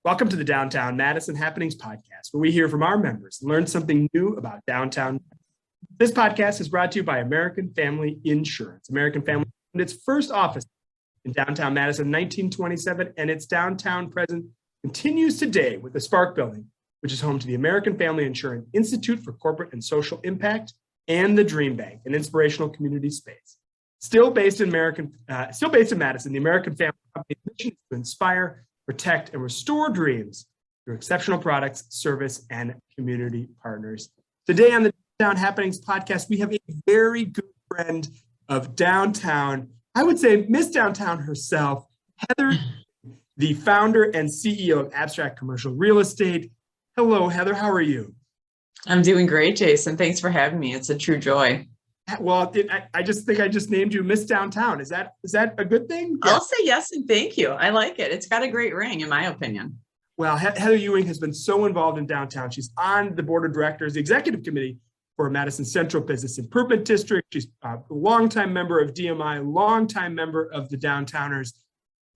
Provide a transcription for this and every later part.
Welcome to the Downtown Madison Happenings podcast, where we hear from our members and learn something new about downtown. This podcast is brought to you by American Family Insurance. American Family opened its first office in downtown Madison in 1927, and its downtown presence continues today with the Spark Building, which is home to the American Family Insurance Institute for Corporate and Social Impact and the Dream Bank, an inspirational community space. Still based in Madison, the American Family Company's mission is to inspire, protect, and restore dreams through exceptional products, service, and community partners. Today on the Downtown Happenings podcast, we have a very good friend of downtown. I would say Miss Downtown herself, Heather, the founder and CEO of Abstract Commercial Real Estate. Hello, Heather. How are you? I'm doing great, Jason. Thanks for having me. It's a true joy. Well, I just think I just named you Miss Downtown. Is that a good thing? Yeah. I'll say yes and thank you. I like it. It's got a great ring, in my opinion. Well, Heather Ewing has been so involved in downtown. She's on the board of directors, the executive committee for Madison Central Business Improvement District. She's a longtime member of DMI, longtime member of the Downtowners,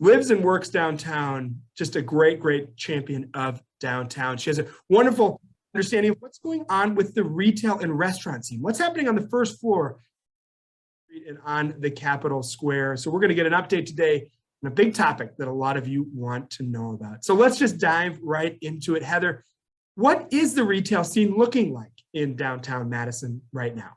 lives and works downtown, just a great, great champion of downtown. She has a wonderful understanding of what's going on with the retail and restaurant scene, what's happening on the first floor and on the Capitol Square. So we're going to get an update today on a big topic that a lot of you want to know about. So let's just dive right into it. Heather, what is the retail scene looking like in downtown Madison right now?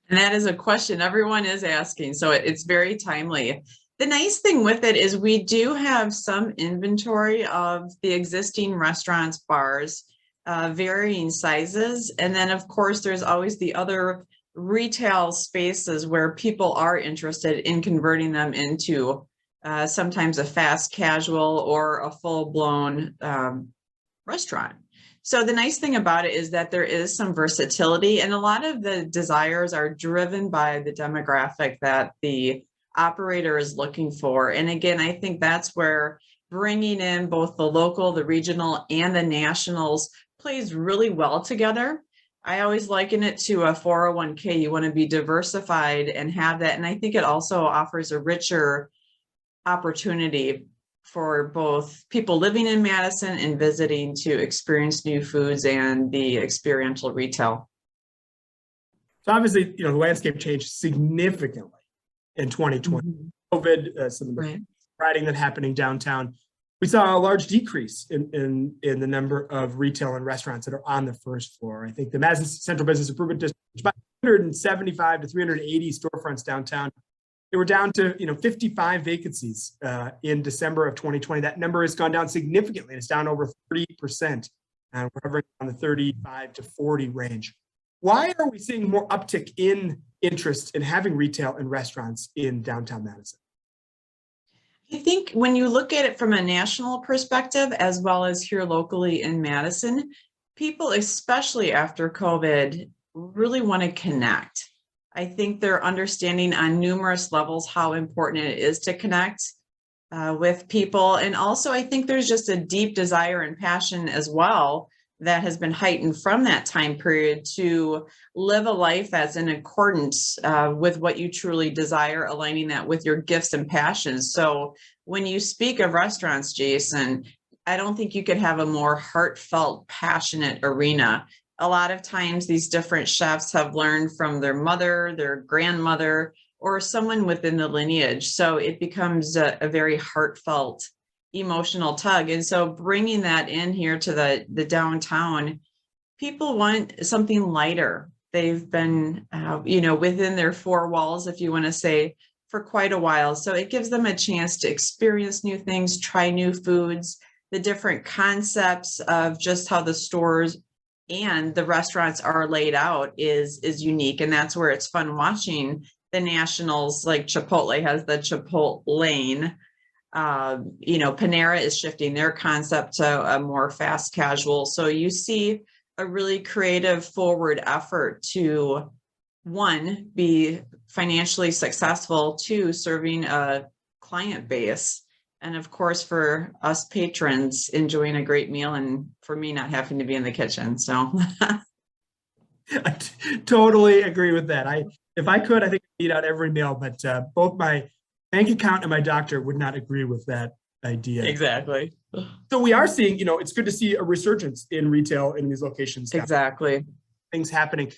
And that is a question everyone is asking, so it's very timely. The nice thing with it is we do have some inventory of the existing restaurants, bars, varying sizes. And then, of course, there's always the other retail spaces where people are interested in converting them into sometimes a fast casual or a full-blown restaurant. So the nice thing about it is that there is some versatility, and a lot of the desires are driven by the demographic that the operator is looking for. And again, I think that's where bringing in both the local, the regional, and the nationals plays really well together. I always liken it to a 401k. You want to be diversified and have that. And I think it also offers a richer opportunity for both people living in Madison and visiting to experience new foods and the experiential retail. So obviously, the landscape changed significantly in 2020. Mm-hmm. COVID, some of the rioting that happening downtown. We saw a large decrease in the number of retail and restaurants that are on the first floor. I think the Madison Central Business Improvement District, about 375 to 380 storefronts downtown. They were down to 55 vacancies in December of 2020. That number has gone down significantly. It's down over 30%. We're hovering on the 35 to 40 range. Why are we seeing more uptick in interest in having retail and restaurants in downtown Madison? I think when you look at it from a national perspective, as well as here locally in Madison, people, especially after COVID, really want to connect. I think they're understanding on numerous levels how important it is to connect with people. And also, I think there's just a deep desire and passion as well that has been heightened from that time period to live a life that's in accordance with what you truly desire, aligning that with your gifts and passions. So when you speak of restaurants, Jason, I don't think you could have a more heartfelt, passionate arena. A lot of times these different chefs have learned from their mother, their grandmother, or someone within the lineage. So it becomes a very heartfelt, emotional tug. And so bringing that in here to the downtown, people want something lighter. They've been, within their four walls, if you want to say, for quite a while. So it gives them a chance to experience new things, try new foods, the different concepts of just how the stores and the restaurants are laid out is unique. And that's where it's fun watching the nationals, like Chipotle has the Chipotle lane. Panera is shifting their concept to a more fast casual. So you see a really creative forward effort to, one, be financially successful, two, serving a client base, and of course, for us patrons, enjoying a great meal, and for me, not having to be in the kitchen. So I totally agree with that. If I could, I think I'd eat out every meal, but both my bank account and my doctor would not agree with that idea. Exactly. So we are seeing, it's good to see a resurgence in retail in these locations. Exactly. Things happening.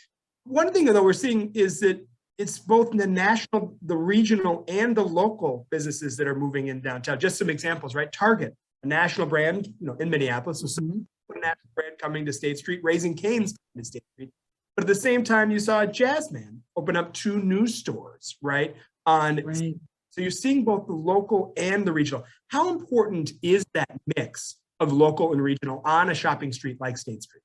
One thing though we're seeing is that it's both the national, the regional, and the local businesses that are moving in downtown. Just some examples, right? Target, a national brand, in Minneapolis, so some national brand coming to State Street, Raising Cane's coming to State Street. But at the same time, you saw Jazzman open up 2 new stores, right? Right. So you're seeing both the local and the regional. How important is that mix of local and regional on a shopping street like State Street?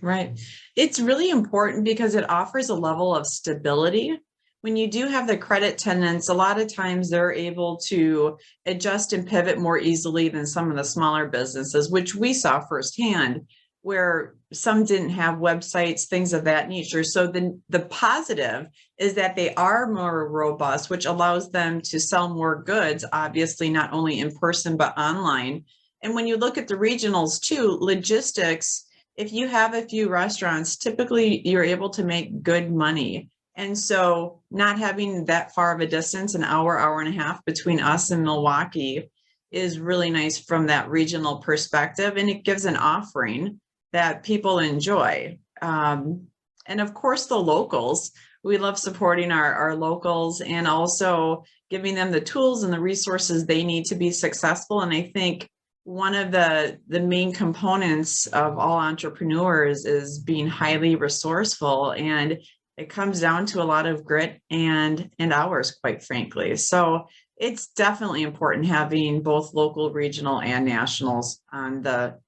Right. It's really important because it offers a level of stability. When you do have the credit tenants, a lot of times they're able to adjust and pivot more easily than some of the smaller businesses, which we saw firsthand, where some didn't have websites, things of that nature. So the positive is that they are more robust, which allows them to sell more goods, obviously not only in person, but online. And when you look at the regionals too, logistics, if you have a few restaurants, typically you're able to make good money. And so not having that far of a distance, an hour, hour and a half between us and Milwaukee is really nice from that regional perspective. And it gives an offering that people enjoy. And of course, the locals, we love supporting our locals and also giving them the tools and the resources they need to be successful. And I think one of the main components of all entrepreneurs is being highly resourceful, and it comes down to a lot of grit and hours, quite frankly. So it's definitely important having both local, regional, and nationals on the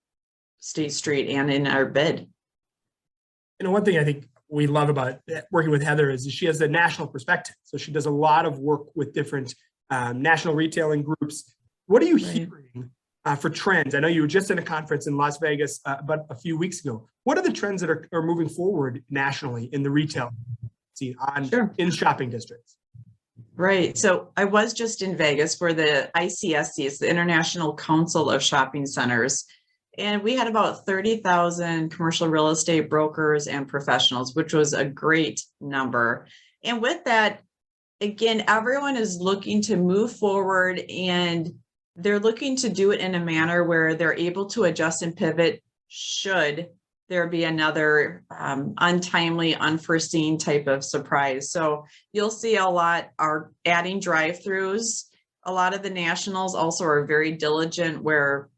State Street and in our bid. One thing I think we love about working with Heather is she has a national perspective. So she does a lot of work with different national retailing groups. What are you hearing for trends? I know you were just in a conference in Las Vegas about a few weeks ago. What are the trends that are moving forward nationally in the retail scene in shopping districts? Right. So I was just in Vegas for the ICSC, it's the International Council of Shopping Centers. And we had about 30,000 commercial real estate brokers and professionals, which was a great number. And with that, again, everyone is looking to move forward, and they're looking to do it in a manner where they're able to adjust and pivot should there be another untimely, unforeseen type of surprise. So you'll see a lot are adding drive-throughs. A lot of the nationals also are very diligent, where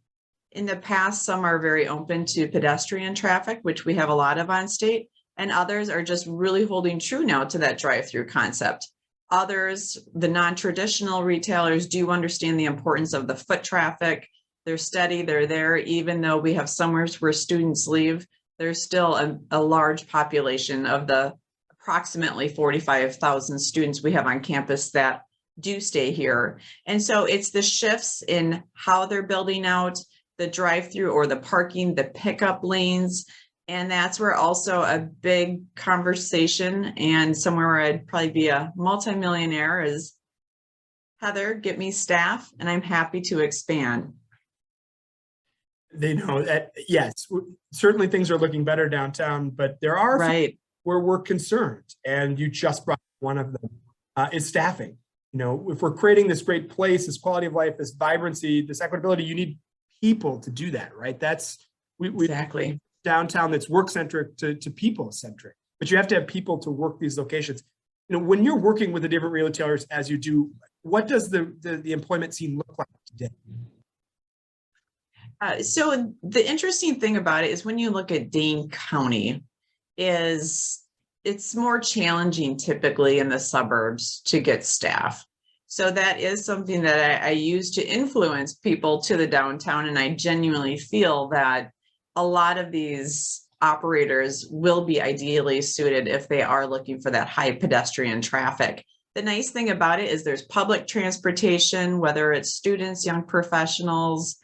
in the past, some are very open to pedestrian traffic, which we have a lot of on state, and others are just really holding true now to that drive-through concept. Others, the non-traditional retailers, do understand the importance of the foot traffic. They're steady, they're there, even though we have summers where students leave, there's still a large population of the approximately 45,000 students we have on campus that do stay here. And so it's the shifts in how they're building out the drive-through or the parking, the pickup lanes. And that's where also a big conversation, and somewhere where I'd probably be a multimillionaire, is Heather, get me staff and I'm happy to expand. They know that, yes, certainly things are looking better downtown, but there are where we're concerned. And you just brought one of them is staffing. If we're creating this great place, this quality of life, this vibrancy, this equitability, you need people to do that, right? That's Exactly. Downtown that's work-centric to people-centric, but you have to have people to work these locations. When you're working with the different retailers as you do, what does the employment scene look like today? So the interesting thing about it is when you look at Dane County, it's more challenging typically in the suburbs to get staff. So that is something that I use to influence people to the downtown. And I genuinely feel that a lot of these operators will be ideally suited if they are looking for that high pedestrian traffic. The nice thing about it is there's public transportation, whether it's students, young professionals,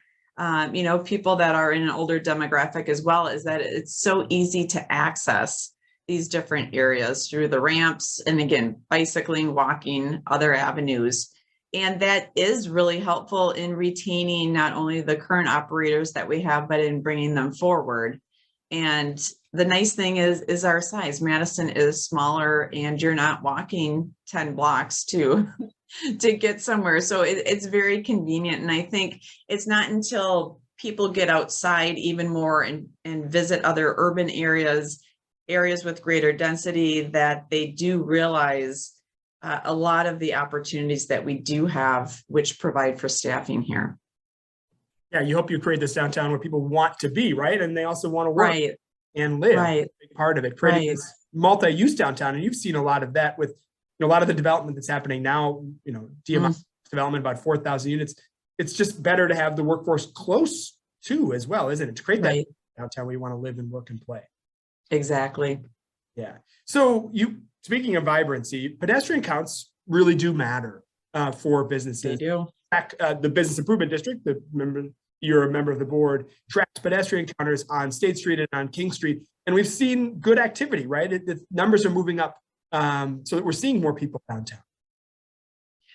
people that are in an older demographic as well, is that it's so easy to access these different areas through the ramps, and again, bicycling, walking, other avenues. And that is really helpful in retaining not only the current operators that we have, but in bringing them forward. And the nice thing is our size. Madison is smaller, and you're not walking 10 blocks to to get somewhere. So it's very convenient. And I think it's not until people get outside even more and visit other urban areas with greater density that they do realize a lot of the opportunities that we do have, which provide for staffing here. Yeah, you hope you create this downtown where people want to be, right? And they also want to work and live. Right. Big part of it, creating this multi-use downtown. And you've seen a lot of that with a lot of the development that's happening now, DMI development, about 4,000 units. It's just better to have the workforce close to as well, isn't it? To create that downtown where you want to live and work and play. Exactly. Yeah. So speaking of vibrancy, pedestrian counts really do matter for businesses. They do. In fact, the Business Improvement District, you're a member of the board, tracks pedestrian counters on State Street and on King Street. And we've seen good activity, right? The numbers are moving up so that we're seeing more people downtown.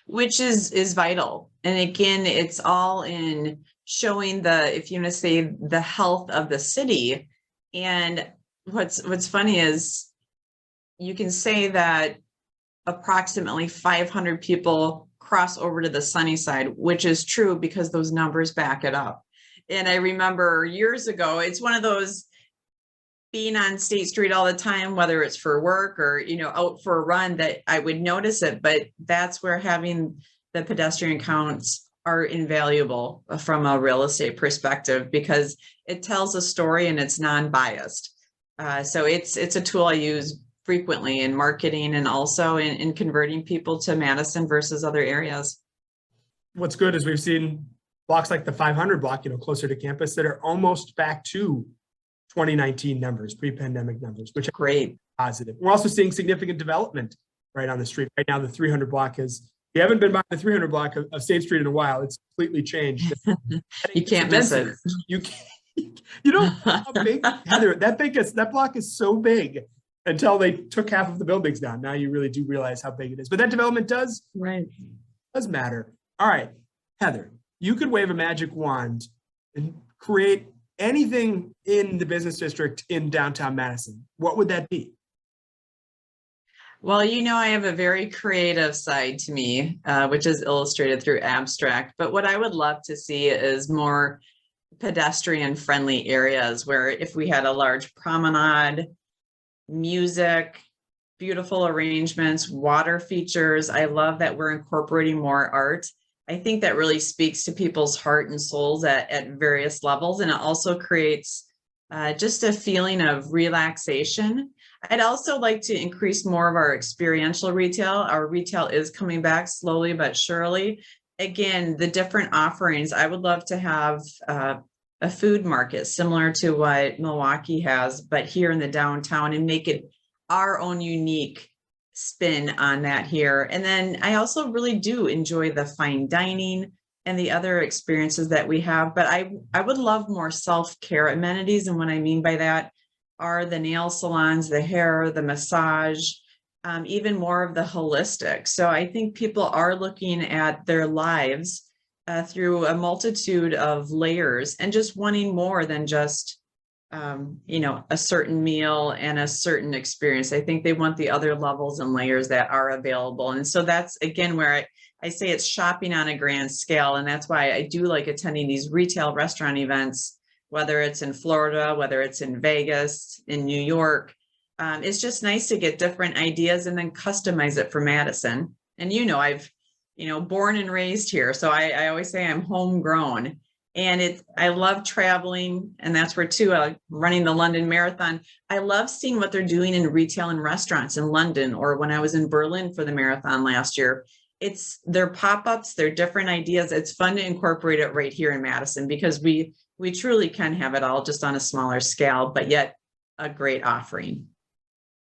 Which is vital. And again, it's all in showing if you want to say, the health of the city. And what's funny is you can say that approximately 500 people cross over to the sunny side, which is true because those numbers back it up. And I remember years ago, it's one of those, being on State Street all the time, whether it's for work or, out for a run, that I would notice it. But that's where having the pedestrian counts are invaluable from a real estate perspective, because it tells a story and it's non-biased. So it's a tool I use frequently in marketing and also in converting people to Madison versus other areas. What's good is we've seen blocks like the 500 block, closer to campus, that are almost back to 2019 numbers, pre-pandemic numbers, which are great. Positive. We're also seeing significant development right on the street. Right now, the 300 block if you haven't been by the 300 block of State Street in a while, it's completely changed. You can't miss it. You can't, how big, Heather, that block is so big until they took half of the buildings down. Now you really do realize how big it is. But that development does matter. All right, Heather, you could wave a magic wand and create anything in the business district in downtown Madison. What would that be? Well, I have a very creative side to me, which is illustrated through abstract. But what I would love to see is more pedestrian friendly areas where if we had a large promenade, music, beautiful arrangements, water features. I love that we're incorporating more art. I think that really speaks to people's heart and souls at various levels. And it also creates just a feeling of relaxation. I'd also like to increase more of our experiential retail. Our retail is coming back slowly but surely. Again, the different offerings, I would love to have a food market similar to what Milwaukee has, but here in the downtown, and make it our own unique spin on that here. And then I also really do enjoy the fine dining and the other experiences that we have, but I would love more self-care amenities. And what I mean by that are the nail salons, the hair, the massage, even more of the holistic. So I think people are looking at their lives through a multitude of layers and just wanting more than just a certain meal and a certain experience. I think they want the other levels and layers that are available. And so that's, again, where I say it's shopping on a grand scale. And that's why I do like attending these retail restaurant events, whether it's in Florida, whether it's in Vegas, in New York. It's just nice to get different ideas and then customize it for Madison. And, I've, born and raised here. So I always say I'm homegrown. And I love traveling, and that's where too, running the London Marathon. I love seeing what they're doing in retail and restaurants in London, or when I was in Berlin for the marathon last year. It's their pop-ups, their different ideas. It's fun to incorporate it right here in Madison because we truly can have it all just on a smaller scale, but yet a great offering.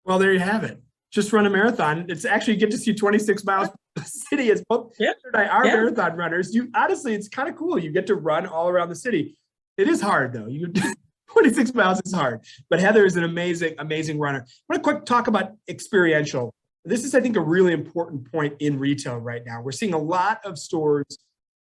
Well, there you have it. Just run a marathon. It's actually, you get to see 26 miles the city. As both Heather and I are marathon runners. Honestly, it's kind of cool. You get to run all around the city. It is hard though. 26 miles is hard, but Heather is an amazing runner. I want to quick talk about experiential. This is, I think, a really important point in retail right now. We're seeing a lot of stores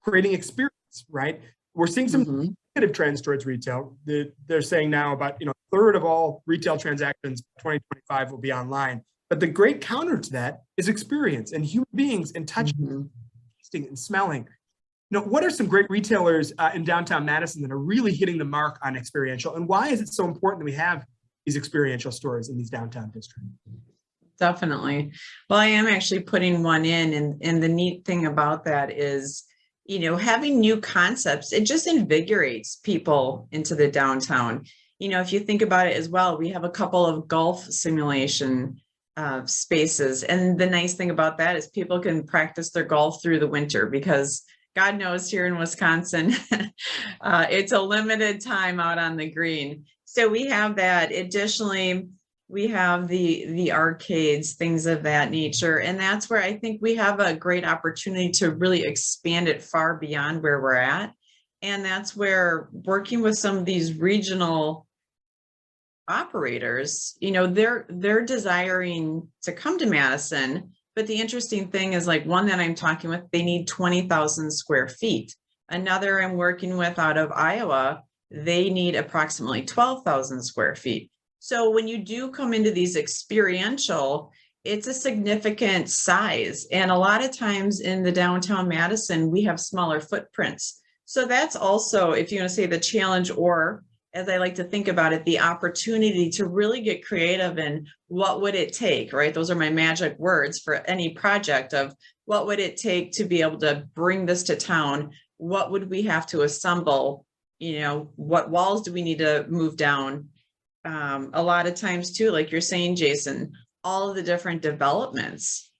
creating experience, right? We're seeing some negative trends towards retail. They're saying now about, a third of all retail transactions by 2025 will be online. But the great counter to that is experience and human beings and touching, tasting, and smelling. What are some great retailers in downtown Madison that are really hitting the mark on experiential? And why is it so important that we have these experiential stores in these downtown districts? Definitely. Well, I am actually putting one in, and the neat thing about that is, having new concepts, it just invigorates people into the downtown. If you think about it as well, we have a couple of golf simulation spaces. And the nice thing about that is people can practice their golf through the winter, because God knows here in Wisconsin, it's a limited time out on the green. So we have that. Additionally, we have the arcades, things of that nature. And that's where I think we have a great opportunity to really expand it far beyond where we're at. And that's where working with some of these regional operators, they're desiring to come to Madison. But the interesting thing is, like, one that I'm talking with, they need 20,000 square feet. Another I'm working with out of Iowa, they need approximately 12,000 square feet. So when you do come into these experiential, it's a significant size. And a lot of times in the downtown Madison, we have smaller footprints. So that's also, if you want to say, the challenge, or as I like to think about it, the opportunity to really get creative in what would it take, right? Those are my magic words for any project of what would it take to be able to bring this to town? What would we have to assemble? What walls do we need to move down? A lot of times too, like you're saying, Jason, all of the different developments,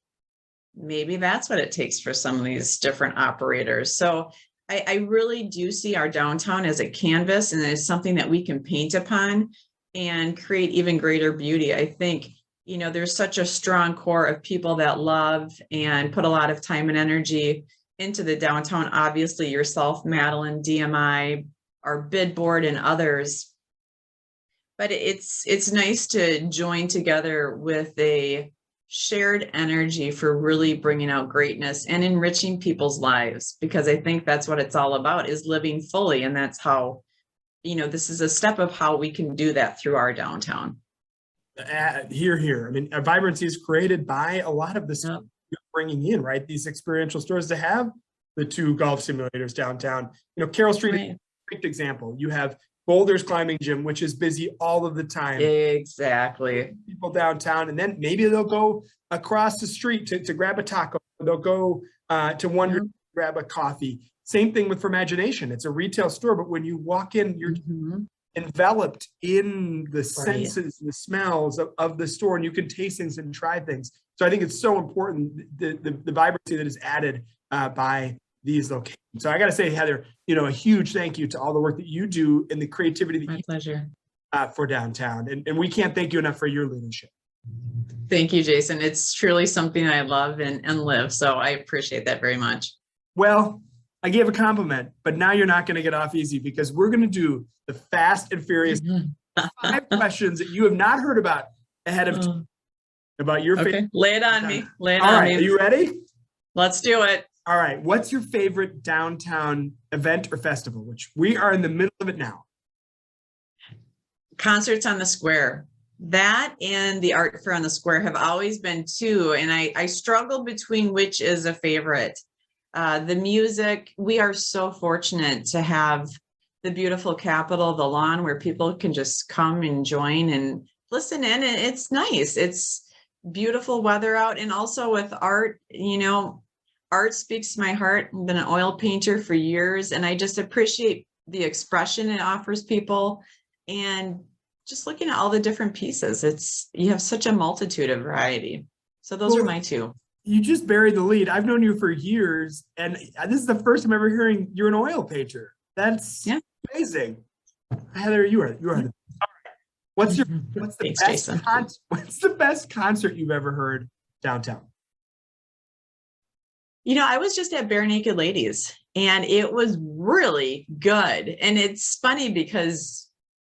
maybe that's what it takes for some of these different operators. So I really do see our downtown as a canvas, and it's something that we can paint upon and create even greater beauty. I think, there's such a strong core of people that love and put a lot of time and energy into the downtown. Obviously yourself, Madeline, DMI, our bid board, and others. But it's nice to join together with a shared energy for really bringing out greatness and enriching people's lives, because I think that's what it's all about, is living fully. And that's how, this is a step of how we can do that through our downtown. Here. I mean, vibrancy is created by a lot of this you're bringing in, right? These experiential stores to have the 2 golf simulators downtown. Carroll Street is a perfect example. You have Boulder's Climbing Gym, which is busy all of the time. Exactly. People downtown, and then maybe they'll go across the street to grab a taco. They'll go to Wonder to grab a coffee. Same thing with Imagination. It's a retail store, but when you walk in, you're enveloped in the senses, the smells of the store, and you can taste things and try things. So I think it's so important, the vibrancy that is added by these locations. So I got to say, Heather, a huge thank you to all the work that you do and the creativity that My pleasure. For downtown. And we can't thank you enough for your leadership. Thank you, Jason. It's truly something I love and live. So I appreciate that very much. Well, I gave a compliment, but now you're not going to get off easy, because we're going to do the fast and furious 5 questions that you have not heard about ahead of time about your favorite. Lay it on me. Lay it All on right, me. are you ready? Let's do it. All right. What's your favorite downtown event or festival, which we are in the middle of it now? Concerts on the square. That and the art fair on the square have always been 2. And I struggle between which is a favorite. The music, we are so fortunate to have the beautiful Capitol, the lawn, where people can just come and join and listen in. And it's nice. It's beautiful weather out. And also with art, art speaks to my heart. I've been an oil painter for years, and I just appreciate the expression it offers people. And just looking at all the different pieces, you have such a multitude of variety. So those are my 2. You just buried the lead. I've known you for years, and this is the first time ever hearing you're an oil painter. That's amazing. Heather, you are the all right. What's the best concert you've ever heard downtown? I was just at Bare Naked Ladies, and it was really good. And it's funny because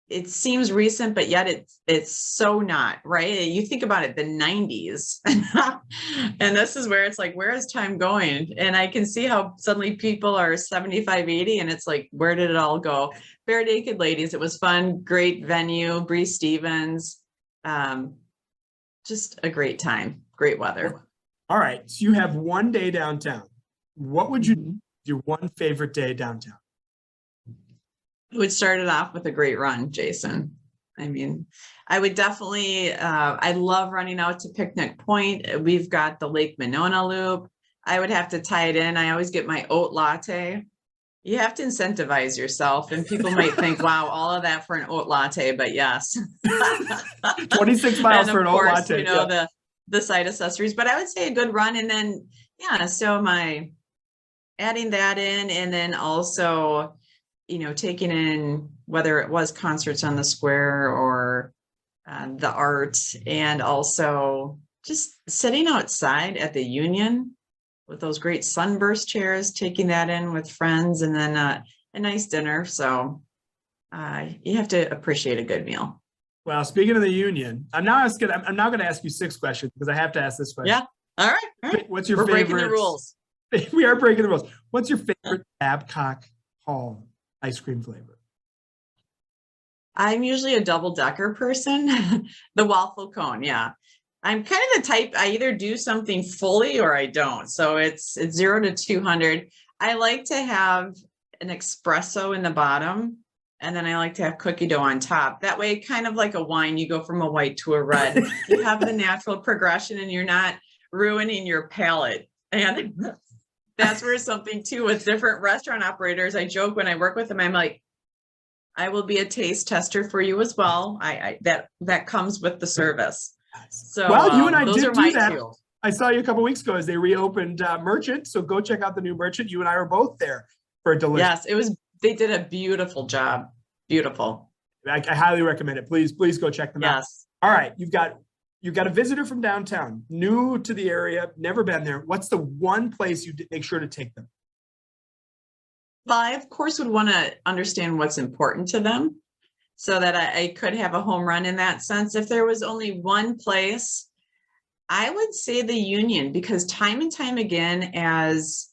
it seems recent, but yet it's so not, right? You think about it, the 90s. And this is where it's like, where is time going? And I can see how suddenly people are 75, 80, and it's like, where did it all go? Bare Naked Ladies, it was fun, great venue, Bree Stevens. just a great time, great weather. All right. So you have one day downtown. What would you do your one favorite day downtown? I would start it off with a great run, Jason. I mean, I would definitely, I love running out to Picnic Point. We've got the Lake Monona Loop. I would have to tie it in. I always get my oat latte. You have to incentivize yourself, and people might think, wow, all of that for an oat latte, but yes. 26 miles for an oat latte. You know, the side accessories, but I would say a good run. And then, yeah, so my adding that in, and then also, you know, taking in whether it was concerts on the square or the art, and also just sitting outside at the Union with those great sunburst chairs, taking that in with friends, and then a nice dinner. So you have to appreciate a good meal. Well, speaking of the Union, I'm now going to ask you 6 questions because I have to ask this question. Yeah. All right. What's your We're favorite? breaking the rules. We are breaking the rules. What's your favorite Babcock Hall ice cream flavor? I'm usually a double-decker person. The waffle cone, yeah. I'm kind of the type, I either do something fully or I don't. So it's 0 to 200. I like to have an espresso in the bottom, and then I like to have cookie dough on top. That way, kind of like a wine, you go from a white to a red. You have the natural progression, and you're not ruining your palate. And that's where something too with different restaurant operators. I joke when I work with them, I'm like, I will be a taste tester for you as well. That comes with the service. So well, you and I those did are do my that. 2. I saw you a couple weeks ago as they reopened Merchant. So go check out the new Merchant. You and I were both there for a delicious. Yes, they did a beautiful job. Beautiful. I highly recommend it. Please go check them out. Yes. All right. You've got a visitor from downtown, new to the area, never been there. What's the one place you make sure to take them? Well, I, of course, would want to understand what's important to them so that I could have a home run in that sense. If there was only one place, I would say the Union, because time and time again, as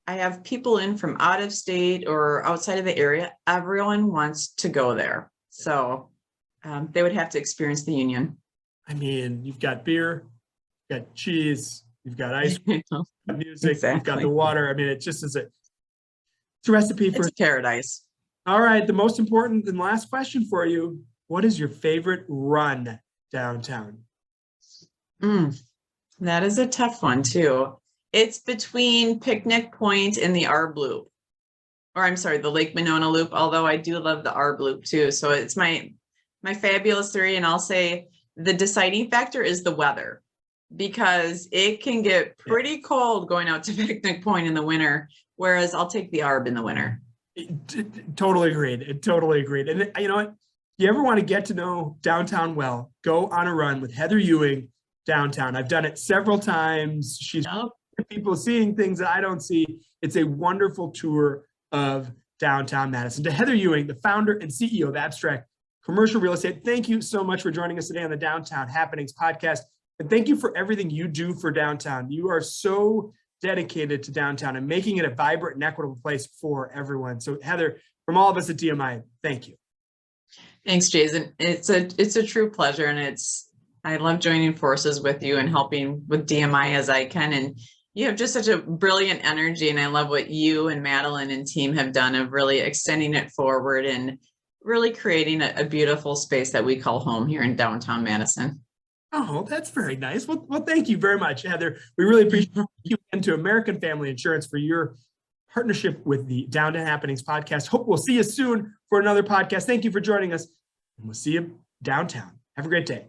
I have people in from out of state or outside of the area, everyone wants to go there. So they would have to experience the Union. I mean, you've got beer, you've got cheese, you've got ice cream, you've got music, Exactly. you've got the water. I mean, it just is it's a recipe for It's paradise. All right. The most important and last question for you. What is your favorite run downtown? That is a tough one too. It's between Picnic Point and the Arb Loop. Or I'm sorry, the Lake Monona Loop, although I do love the Arb Loop too. So it's my fabulous 3. And I'll say the deciding factor is the weather, because it can get pretty cold going out to Picnic Point in the winter, whereas I'll take the Arb in the winter. Totally agreed. And you know what? You ever want to get to know downtown well, go on a run with Heather Ewing downtown. I've done it several times. She's people seeing things that I don't see. It's a wonderful tour of downtown Madison. To Heather Ewing, the founder and CEO of Abstract Commercial Real Estate, thank you so much for joining us today on the Downtown Happenings podcast. And thank you for everything you do for downtown. You are so dedicated to downtown and making it a vibrant and equitable place for everyone. So Heather, from all of us at DMI, thank you. Thanks, Jason. It's a true pleasure. And I love joining forces with you and helping with DMI as I can. And you have just such a brilliant energy. And I love what you and Madeline and team have done of really extending it forward and really creating a beautiful space that we call home here in downtown Madison. Oh, that's very nice. Well, thank you very much, Heather. We really appreciate you and to American Family Insurance for your partnership with the Downtown Happenings podcast. Hope we'll see you soon for another podcast. Thank you for joining us, and we'll see you downtown. Have a great day.